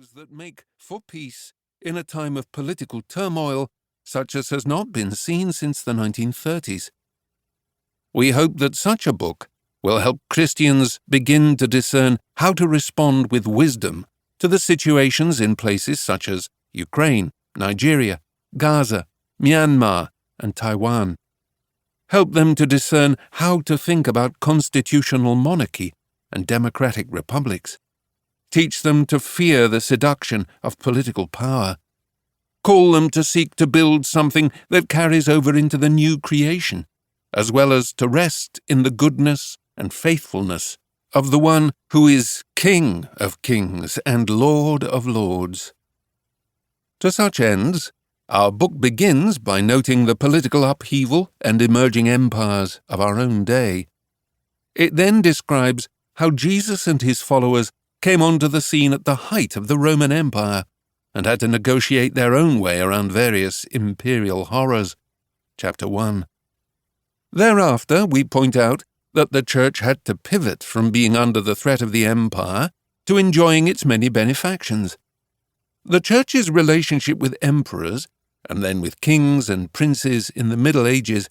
solutions that make for peace in a time of political turmoil such as has not been seen since the 1930s. We hope that such a book will help Christians begin to discern how to respond with wisdom to the situations in places such as Ukraine, Nigeria, Gaza, Myanmar, and Taiwan. Help them to discern how to think about constitutional monarchy and democratic republics. Teach them to fear the seduction of political power. Call them to seek to build something that carries over into the new creation, as well as to rest in the goodness and faithfulness of the one who is King of kings and Lord of lords. To such ends, our book begins by noting the political upheaval and emerging empires of our own day. It then describes how Jesus and his followers came onto the scene at the height of the Roman Empire and had to negotiate their own way around various imperial horrors. Chapter 1. Thereafter, we point out that the Church had to pivot from being under the threat of the empire to enjoying its many benefactions. The Church's relationship with emperors, and then with kings and princes in the Middle Ages,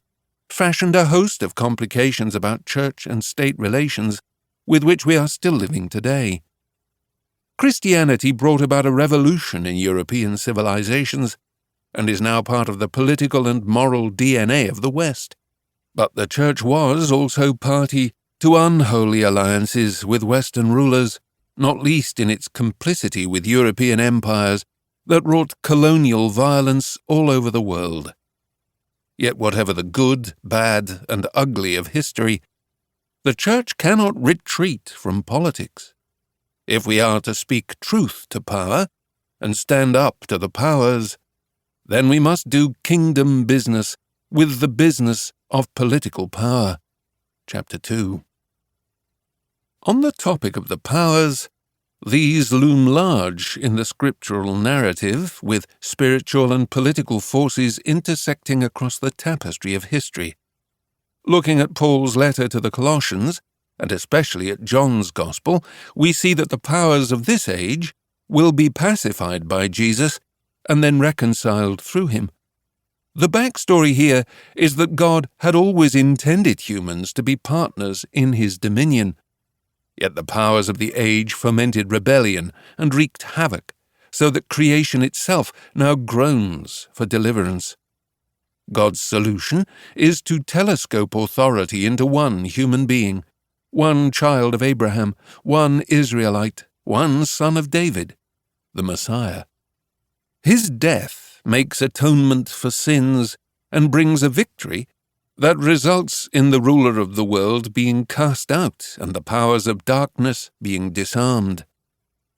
fashioned a host of complications about church and state relations with which we are still living today. Christianity brought about a revolution in European civilizations and is now part of the political and moral DNA of the West. But the Church was also party to unholy alliances with Western rulers, not least in its complicity with European empires that wrought colonial violence all over the world. Yet whatever the good, bad, and ugly of history, the Church cannot retreat from politics. If we are to speak truth to power and stand up to the powers, then we must do kingdom business with the business of political power. Chapter 2. On the topic of the powers, these loom large in the scriptural narrative, with spiritual and political forces intersecting across the tapestry of history. Looking at Paul's letter to the Colossians, and especially at John's Gospel, we see that the powers of this age will be pacified by Jesus and then reconciled through him. The backstory here is that God had always intended humans to be partners in his dominion. Yet the powers of the age fomented rebellion and wreaked havoc, so that creation itself now groans for deliverance. God's solution is to telescope authority into one human being, one child of Abraham, one Israelite, one son of David, the Messiah. His death makes atonement for sins and brings a victory that results in the ruler of the world being cast out and the powers of darkness being disarmed.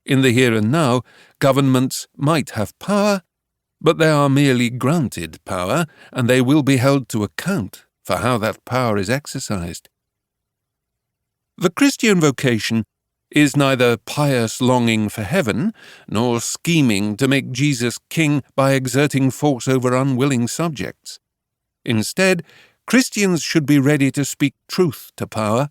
In the here and now, governments might have power, but they are merely granted power, and they will be held to account for how that power is exercised. The Christian vocation is neither pious longing for heaven, nor scheming to make Jesus king by exerting force over unwilling subjects. Instead, Christians should be ready to speak truth to power,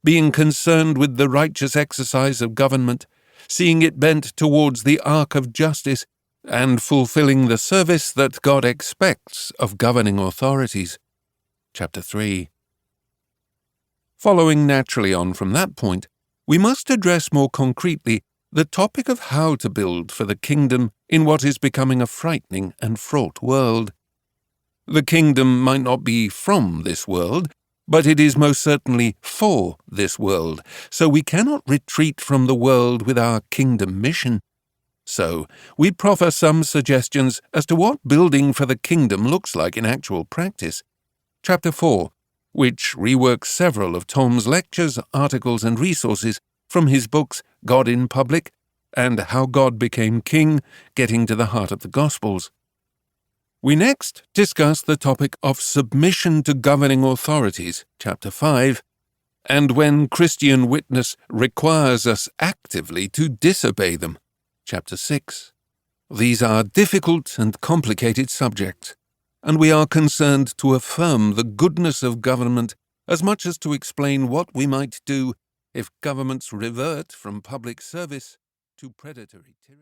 being concerned with the righteous exercise of government, seeing it bent towards the arc of justice, and fulfilling the service that God expects of governing authorities. Chapter 3. Following naturally on from that point, we must address more concretely the topic of how to build for the kingdom in what is becoming a frightening and fraught world. The kingdom might not be from this world, but it is most certainly for this world, so we cannot retreat from the world with our kingdom mission. So, we proffer some suggestions as to what building for the kingdom looks like in actual practice. Chapter 4, which reworks several of Tom's lectures, articles, and resources from his books God in Public and How God Became King, Getting to the Heart of the Gospels. We next discuss the topic of submission to governing authorities, Chapter 5, and when Christian witness requires us actively to disobey them, Chapter 6. These are difficult and complicated subjects, and we are concerned to affirm the goodness of government as much as to explain what we might do if governments revert from public service to predatory tyranny.